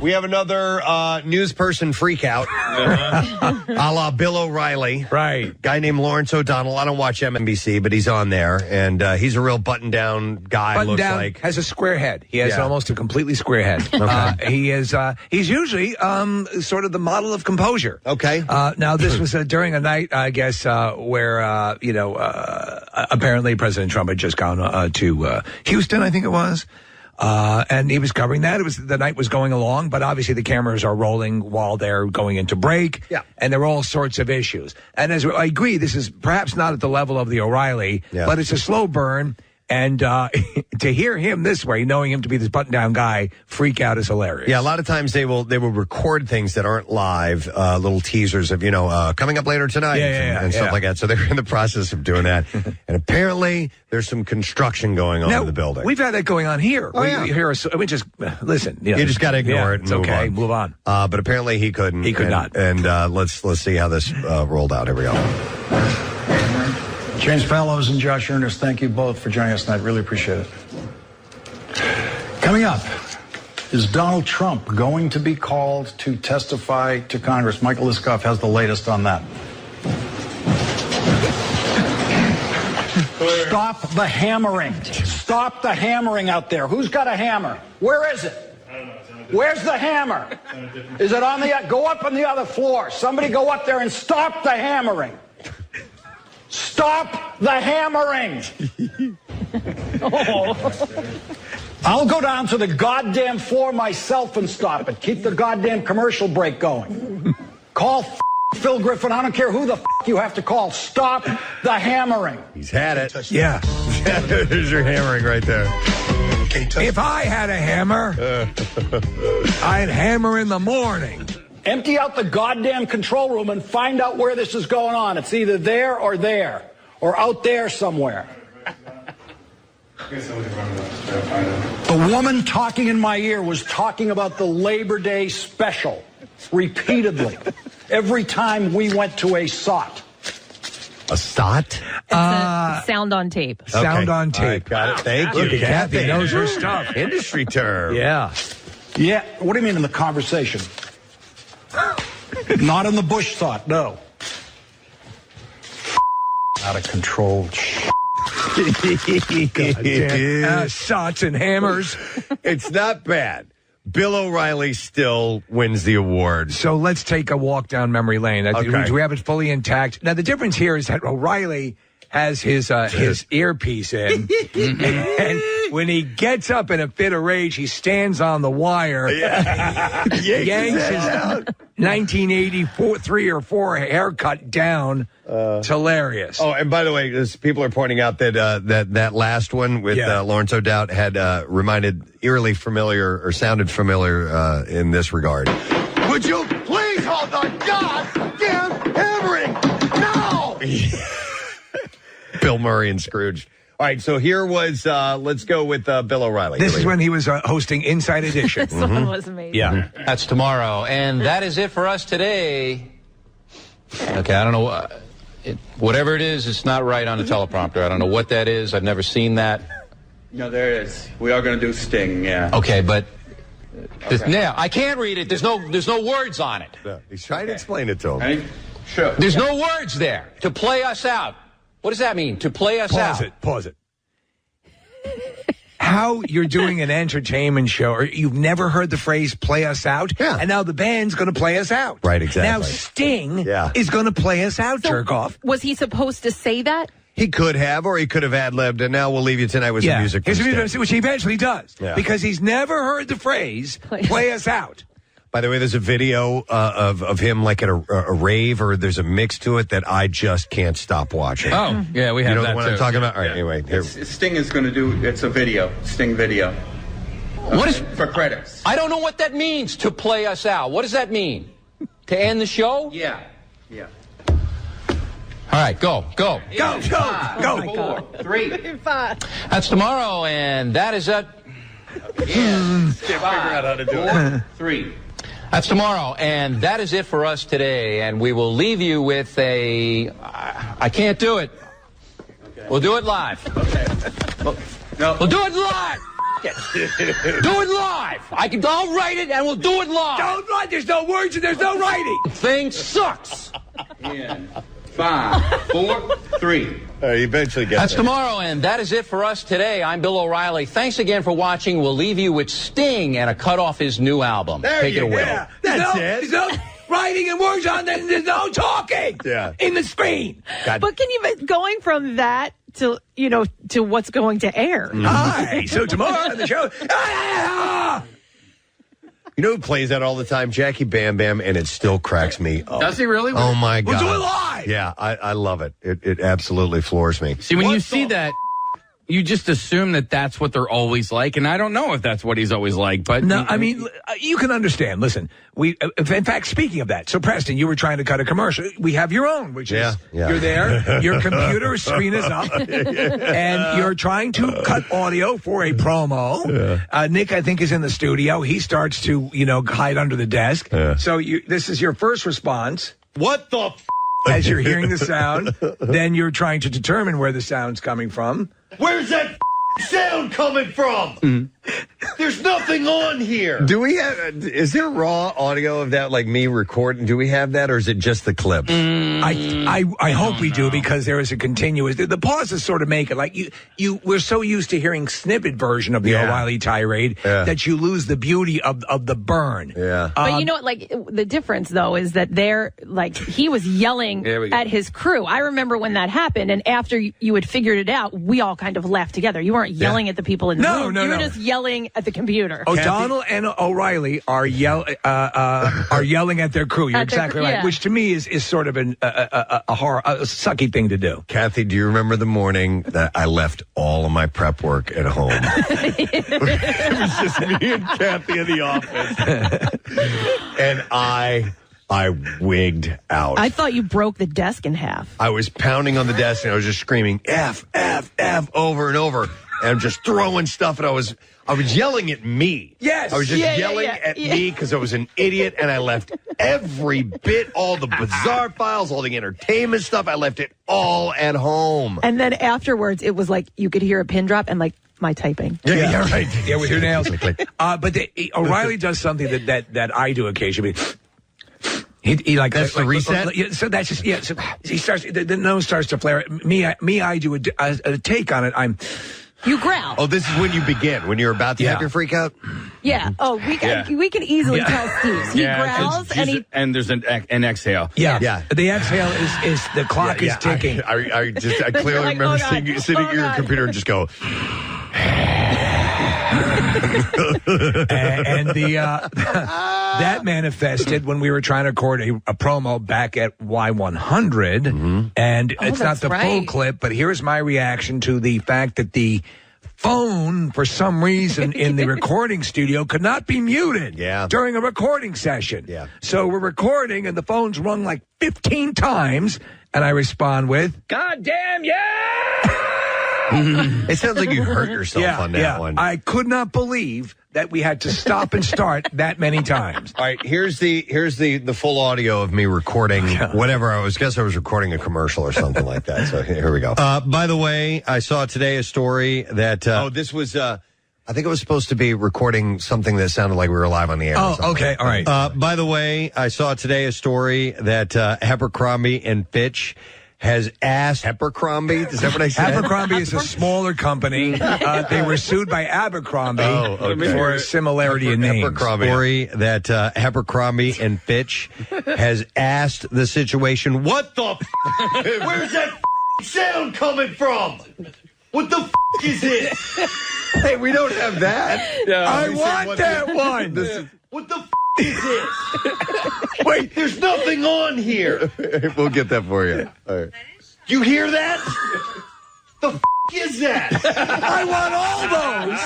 We have another news person freak out, a la Bill O'Reilly. Right. Guy named Lawrence O'Donnell. I don't watch MNBC, but he's on there, and he's a real button-down guy, Has a square head. He has almost a completely square head. Okay. He's usually sort of the model of composure. Okay. Now, this was during a night, I guess, where, apparently President Trump had just gone to Houston, I think it was. And he was covering that. The night was going along, but obviously the cameras are rolling while they're going into break. Yeah. And there are all sorts of issues. And as I agree, this is perhaps not at the level of the O'Reilly, but it's a slow burn. And to hear him this way, knowing him to be this button-down guy, freak out is hilarious. Yeah, a lot of times they will record things that aren't live, little teasers of, coming up later tonight and stuff like that. So they're in the process of doing that. And apparently there's some construction going on in the building. We've had that going on here. We just listen. You just got to ignore it and move on. But apparently he couldn't. He could not. And let's see how this rolled out. Here we go. James Fallows and Josh Earnest, thank you both for joining us tonight. Really appreciate it. Coming up, is Donald Trump going to be called to testify to Congress? Michael Liskoff has the latest on that. Stop the hammering. Stop the hammering out there. Who's got a hammer? Where is it? Where's the hammer? Is it on the... Go up on the other floor. Somebody go up there and stop the hammering. Stop the hammering. I'll go down to the goddamn floor myself and stop it. Keep the goddamn commercial break going. Call Phil Griffin. I don't care who the you have to call. Stop the hammering. He's had it. Yeah. There's your hammering right there. If I had a hammer, I'd hammer in the morning. Empty out the goddamn control room and find out where this is going on. It's either there or out there somewhere. The woman talking in my ear was talking about the Labor Day special repeatedly every time we went to a SOT. A SOT? It's a sound on tape. Okay. Sound on tape. Got it. Thank you. Look at Kathy knows her stuff. Industry term. Yeah. Yeah. What do you mean in the conversation? Not in the Bush thought, no. Out of control. Sots and hammers. It's not bad. Bill O'Reilly still wins the award. So let's take a walk down memory lane. We have it fully intact. Now, the difference here is that O'Reilly has his earpiece in, and when he gets up in a fit of rage, he stands on the wire, yanks his 1983 or 4 haircut down. It's hilarious. Oh, and by the way, people are pointing out that that last one with Lawrence O'Dowd had reminded eerily familiar or sounded familiar in this regard. Would you please hold the goddamn hammering now? Bill Murray and Scrooge. All right, so here was, let's go with Bill O'Reilly. This is when he was hosting Inside Edition. This one was amazing. Yeah. That's tomorrow. And that is it for us today. Okay, I don't know. Whatever it is, it's not right on the teleprompter. I don't know what that is. I've never seen that. No, there is. We are going to do Sting, yeah. Okay, but... Yeah, I can't read it. There's no words on it. Yeah, he's trying to explain it to him. Ready? Sure. There's no words there. To play us out. What does that mean? To play us out? Pause it. How you're doing an entertainment show, or you've never heard the phrase play us out, and now the band's going to play us out. Right, exactly. Now Sting is going to play us out, jerk off. Was he supposed to say that? He could have, or he could have ad-libbed, and now we'll leave you tonight with some music from Sting. Which he eventually does, because he's never heard the phrase play us out. By the way, there's a video of him like at a rave, or there's a mix to it that I just can't stop watching. Oh, yeah, we have that, the one I'm talking about? All right, anyway. Here. Sting is going to do, it's a video, Sting video. What is... For credits. I don't know what that means, to play us out. What does that mean? To end the show? Yeah. All right, go. Go. 4, 3. 5. That's tomorrow, and that is it. Yeah. Can't figure out how to do it. 4, 3. That's tomorrow, and that is it for us today. And we will leave you with I can't do it. Okay. We'll do it live. Okay. We'll do it live. it. Do it live. I'll write it and we'll do it live. Don't write. There's no words and there's no writing. Thing sucks. In 5, 4, 3. You eventually get That's there. tomorrow, and that is it for us today. I'm Bill O'Reilly. Thanks again for watching. We'll leave you with Sting and a cut off his new album. Take it away. Yeah, that's it. There's no writing and words on there. There's no talking. Yeah. In the screen. God. But can you going from that to to what's going to air? Hi. So tomorrow on the show. You know who plays that all the time? Jackie Bam Bam, and it still cracks me up. Does he really? Oh, my God. We'll do it live. Yeah, I love it. It absolutely floors me. See, when you see that, you just assume that that's what they're always like, and I don't know if that's what he's always like. But No, I mean, you can understand. Listen, in fact, speaking of that, so Preston, you were trying to cut a commercial. We have your own, which is you're there, your computer screen is up, and you're trying to cut audio for a promo. Nick, I think, is in the studio. He starts to, hide under the desk. So this is your first response. What the As you're hearing the sound, then you're trying to determine where the sound's coming from. Where's that sound coming from? There's nothing on here. Do we have? Is there raw audio of that, like me recording? Do we have that, or is it just the clips? I hope we do, because there is a continuous. The pauses sort of make it like we're so used to hearing snippet version of the O'Reilly tirade that you lose the beauty of the burn. Yeah. But you know what? Like, the difference though is that he was yelling at his crew. I remember when that happened, and after you had figured it out, we all kind of laughed together. You weren't yelling at the people in the room. You were just yelling at the computer. O'Donnell and O'Reilly are yelling at their crew. You're exactly right. Which to me is sort of a sucky thing to do. Kathy, do you remember the morning that I left all of my prep work at home? It was just me and Kathy in the office, and I wigged out. I thought you broke the desk in half. I was pounding on the desk and I was just screaming F, F, F over and over. And I'm just throwing stuff, and I was yelling at me. Yes. I was just yelling at me because I was an idiot, and I left every bit, all the bizarre files, all the entertainment stuff, I left it all at home. And then afterwards, it was like you could hear a pin drop and like my typing. Yeah, right. Yeah, with your nails. But O'Reilly does something that I do occasionally. He like that's the reset. So that's just So he starts. The nose starts to flare. Me, I do a take on it. You growl. Oh, this is when you begin, when you're about to have your freak out? Yeah. Oh, we can easily tell Steve. He growls and there's an exhale. Yeah. The exhale is the clock is ticking. I clearly like, remember God. sitting at your computer and just go. and that manifested when we were trying to record a promo back at Y100, and it's not the full clip, but here's my reaction to the fact that the phone, for some reason, in the recording studio could not be muted during a recording session. Yeah. So we're recording, and the phone's rung like 15 times, and I respond with, "God damn, It sounds like you hurt yourself on that one. I could not believe that we had to stop and start that many times. All right, here's the full audio of me recording whatever I was recording a commercial or something like that. So here we go. By the way, I saw today a story that this was I think it was supposed to be recording something that sounded like we were live on the air. Oh, okay, all right. By the way, I saw today a story that Abercrombie and Fitch has asked Abercrombie. Is that what I said? Abercrombie is a smaller company. They were sued by Abercrombie for a similarity in names. Story that Abercrombie and Fitch has asked the situation. What the? Where's that sound coming from? What the is it? Hey, we don't have that. I want that one. What the is this? Wait, there's nothing on here. We'll get that for you. All right. You hear that? The is that? I want all those.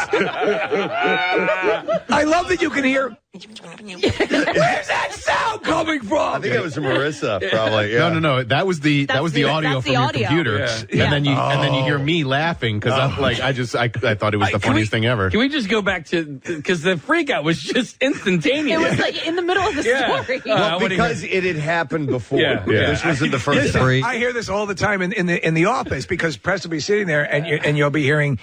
I love that you can hear. Where's that sound coming from? I think that was from Marissa, probably. Yeah. No. That was the audio from your computer, and then you hear me laughing because I thought it was the funniest thing ever. Can we just go back to because the freak out was just instantaneous. It was like in the middle of the story. Well, because it had happened before. This wasn't the first three. I hear this all the time in the office because Preston will be sitting there and you'll be hearing.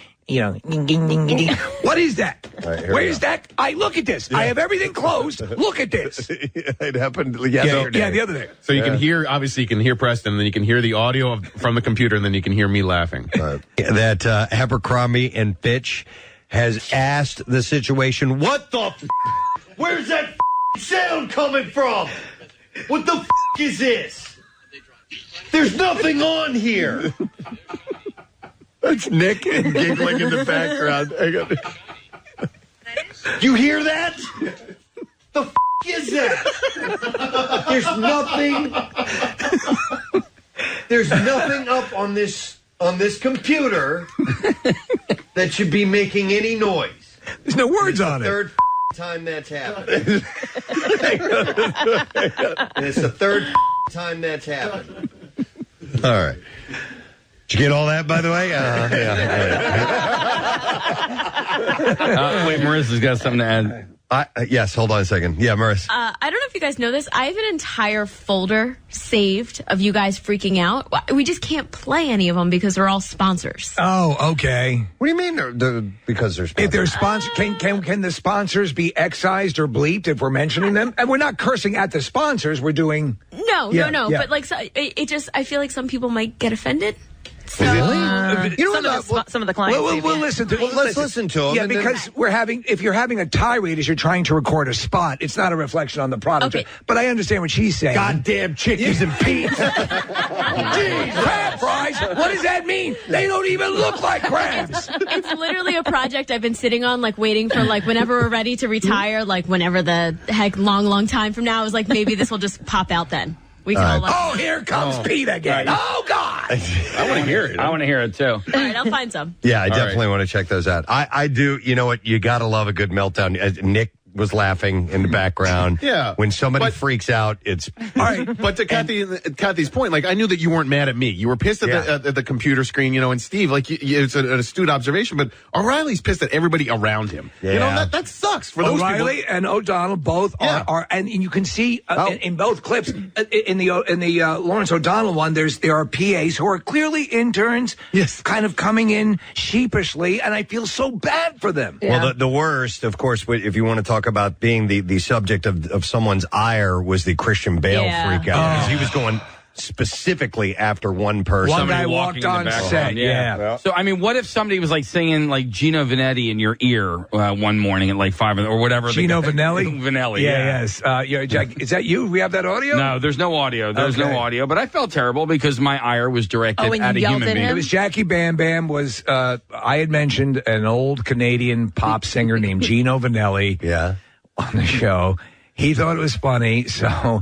What is that? Right, Where's that? Look at this. Yeah. I have everything closed. Look at this. It happened yesterday. Yeah, the other day. So you can hear, obviously, you can hear Preston, and then you can hear the audio from the computer, and then you can hear me laughing. That Abercrombie and Fitch has asked the situation, what the where's that sound coming from? What the is this? There's nothing on here. That's Nick giggling in the background. You hear that? The is that? There's nothing up on this computer that should be making any noise. There's no words on it. Third time that's happened. It's the third time that's happened. All right. Did you get all that, by the way? Wait, Marissa's got something to add. Yes, hold on a second. Yeah, Marissa. I don't know if you guys know this. I have an entire folder saved of you guys freaking out. We just can't play any of them because they're all sponsors. Oh, okay. What do you mean? Because they're sponsors? If they're sponsors, can the sponsors be excised or bleeped if we're mentioning them? And we're not cursing at the sponsors. We're doing... No. But like, so I feel like some people might get offended. So, really? Some of the clients. We'll listen to. Let's listen to them. Yeah, because if you're having a tirade as you're trying to record a spot, it's not a reflection on the product. Okay. But I understand what she's saying. Goddamn chickies and peas. Jeez, crab fries. What does that mean? They don't even look like crabs. It's literally a project I've been sitting on, like waiting for, like whenever we're ready to retire, like whenever the heck long time from now. I was like, maybe this will just pop out then. We can all here comes Pete again. Oh, God. I want to hear it. I want to hear it, too. All right, I'll find some. Yeah, I definitely want to check those out. I do. You know what? You got to love a good meltdown. Nick was laughing in the background. Yeah. When somebody freaks out, it's... All right, but to Kathy's point, like, I knew that you weren't mad at me. You were pissed at the computer screen, and Steve, like, it's an astute observation, but O'Reilly's pissed at everybody around him. Yeah. That sucks for those O'Reilly people. and O'Donnell both are, and you can see in both clips, in the Lawrence O'Donnell one, there are PAs who are clearly interns, kind of coming in sheepishly, and I feel so bad for them. Yeah. Well, the worst, of course, if you want to talk about being the subject of someone's ire, was the Christian Bale freak out. Because he was going specifically after one person. One guy walked on set. Yeah. So, I mean, what if somebody was like singing like Gino Vanelli in your ear one morning at like 5 or whatever? Gino Vanelli? Vanelli, yes. Jack, is that you? We have that audio? No, there's no audio. No audio. But I felt terrible because my ire was directed at a human being. It was Jackie Bam Bam. I had mentioned an old Canadian pop singer named Gino Vanelli. Yeah. On the show. He thought it was funny, so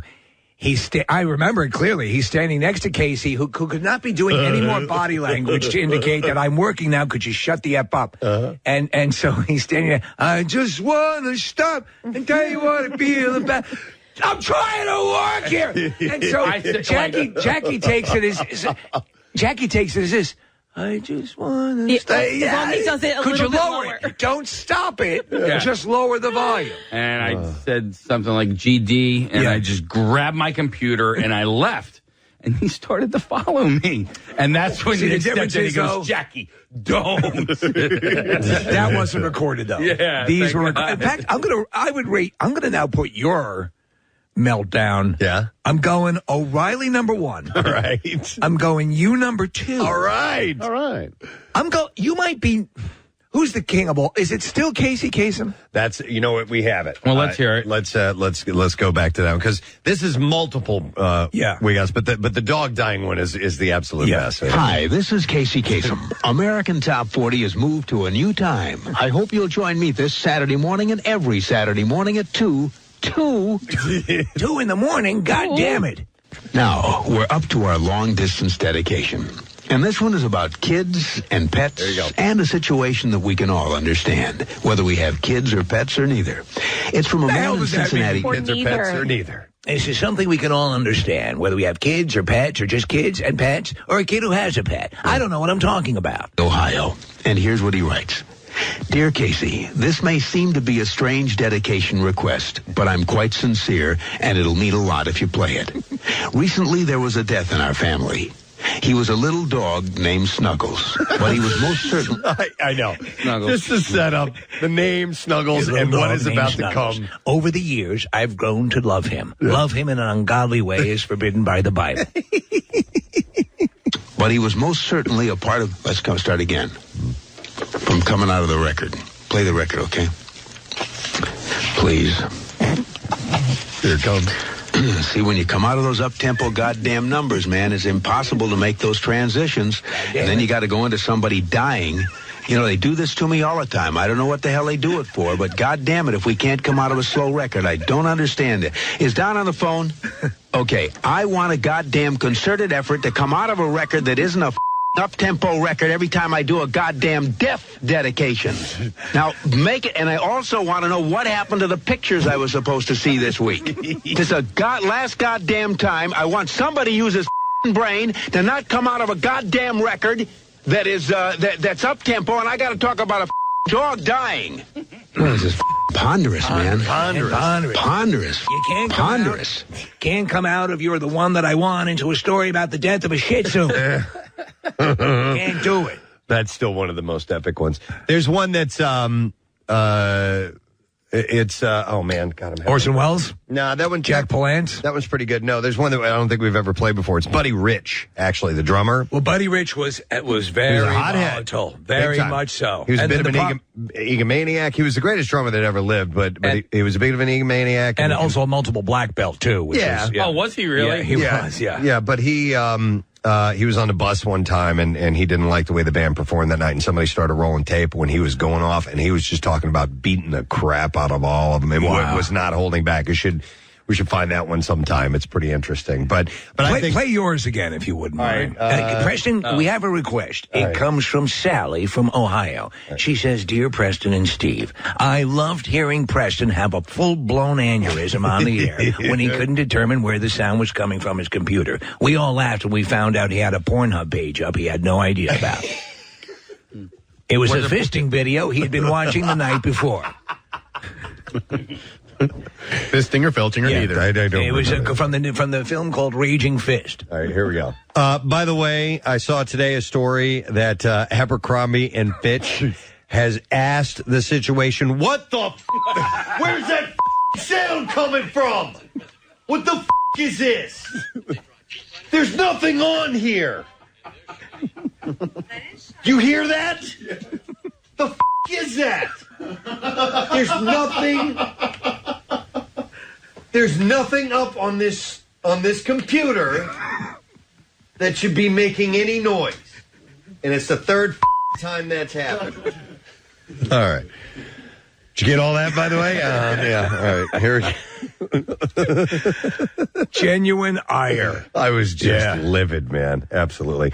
I remember it clearly. He's standing next to Casey, who could not be doing any more body language to indicate that I'm working now. Could you shut the F up? And so he's standing there. I just want to stop and tell you what I feel about. I'm trying to work here. And so Jackie takes it as this. I just want to stay. Could you lower it? Don't stop it. Just lower the volume. And I said something like GD, and I just grabbed my computer and I left. And he started to follow me. And that's when he goes, Jackie, don't. That wasn't recorded, though. Yeah. These were recorded. In fact, I'm gonna now put your meltdown. Yeah. I'm going O'Reilly number 1. All right. I'm going you number 2. All right. You might be. Who's the king of all? Is it still Casey Kasem? That's, what, we have it. Well, let's hear it. Let's go back to that one, because this is multiple. We got, but the dog dying one is the absolute best. Hi, this is Casey Kasem. American Top 40 has moved to a new time. I hope you'll join me this Saturday morning and every Saturday morning at 2 in the morning. God damn it. Now, we're up to our long-distance dedication. And this one is about kids and pets and a situation that we can all understand, whether we have kids or pets or neither. It's from a man in Cincinnati. Kids or pets or neither. This is something we can all understand, whether we have kids or pets or just kids and pets or a kid who has a pet. I don't know what I'm talking about. Ohio. And here's what he writes. Dear Casey, this may seem to be a strange dedication request, but I'm quite sincere, and it'll mean a lot if you play it. Recently, there was a death in our family. He was a little dog named Snuggles, but he was most certain. I know. Snuggles. Just to set up the name Snuggles and what is about to come. Over the years, I've grown to love him. Love him in an ungodly way is forbidden by the Bible. But he was most certainly a part of. Let's start again. From coming out of the record. Play the record, okay? Please. Here it comes. See, when you come out of those up-tempo goddamn numbers, man, it's impossible to make those transitions. And then you got to go into somebody dying. You know, they do this to me all the time. I don't know what the hell they do it for, but goddamn it, if we can't come out of a slow record, I don't understand it. Is Don on the phone? Okay, I want a goddamn concerted effort to come out of a record that isn't a up-tempo record every time I do a goddamn death dedication. Now, make it, and I also want to know what happened to the pictures I was supposed to see this week. This is last goddamn time. I want somebody to use his brain to not come out of a goddamn record that is, that's up-tempo, and I got to talk about a dog dying. This is ponderous, man. Ponderous. You can't come out of You're the One That I Want into a story about the death of a Shih Tzu. Can't do it. That's still one of the most epic ones. There's one that's oh man, God, Orson Welles? No, that one. Jack Palance? That one's pretty good. No, there's one that I don't think we've ever played before. It's Buddy Rich, actually, the drummer. Well, Buddy Rich was very volatile, very much so. He was a bit of an egomaniac. He was the greatest drummer that ever lived, but he was a bit of an egomaniac, and also a multiple black belt too. Which was, Oh, was he really? Yeah, he was. Yeah. Yeah, but he was on the bus one time, and he didn't like the way the band performed that night, and somebody started rolling tape when he was going off, and he was just talking about beating the crap out of all of them, and was not holding back. We should find that one sometime. It's pretty interesting. But I think play yours again if you wouldn't mind. Preston, we have a request. It comes from Sally from Ohio. She says, "Dear Preston and Steve, I loved hearing Preston have a full-blown aneurysm on the air when he couldn't determine where the sound was coming from his computer. We all laughed when we found out he had a Pornhub page up he had no idea about. It was a fisting video he'd been watching the night before." Fisting or felching or neither. I don't it was from the film called Raging Fist. All right, here we go. By the way, I saw today a story that Abercrombie and Fitch has asked the situation, what the where's that sound coming from? What the is this? There's nothing on here. You hear that? The is that? There's nothing up on this computer that should be making any noise. And it's the third time that's happened. All right. Did you get all that, by the way? Yeah. All right. Here. Genuine ire. I was just livid, man. Absolutely.